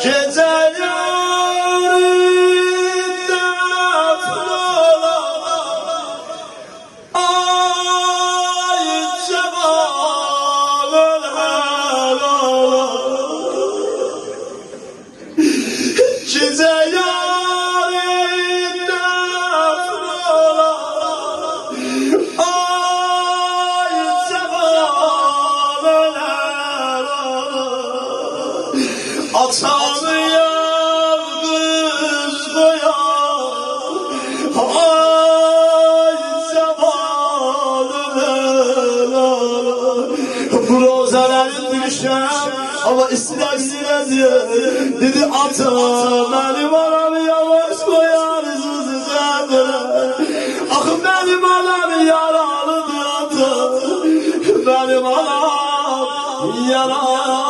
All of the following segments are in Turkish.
Gece yarında flora ay cemalın helala. Gece yarında flora ay cemalın helala. Atanı yalnız koyar ay cemalına. Bu rozelerin düşer ama ister diye dedi ata benim anamı yavaş koyar sızı cebine. Ah benim anam yaralıdır ata, benim anam yaralıdır.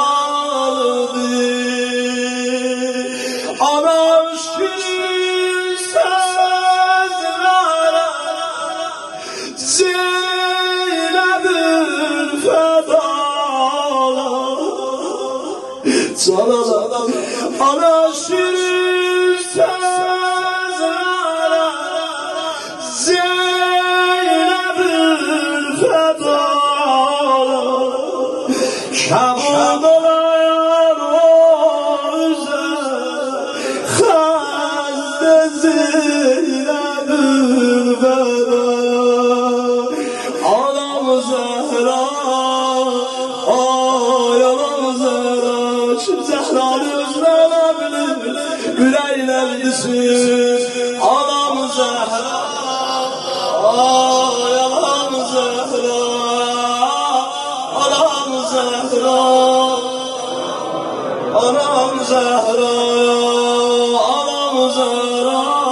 Anam şirin sözlere Zeynep'in fedala. Çalala ana şirin sözlere Zeynep'in fedala. Kabul olayan o Zeynep'in feda. Anam Zehra, ay anam Zehra. Şu Zehra'nın üzerine bilir, yüreğlendisin. Anam Zehra, ay anam Zehra. Anam Zehra, anam Zehra, anam Zehra.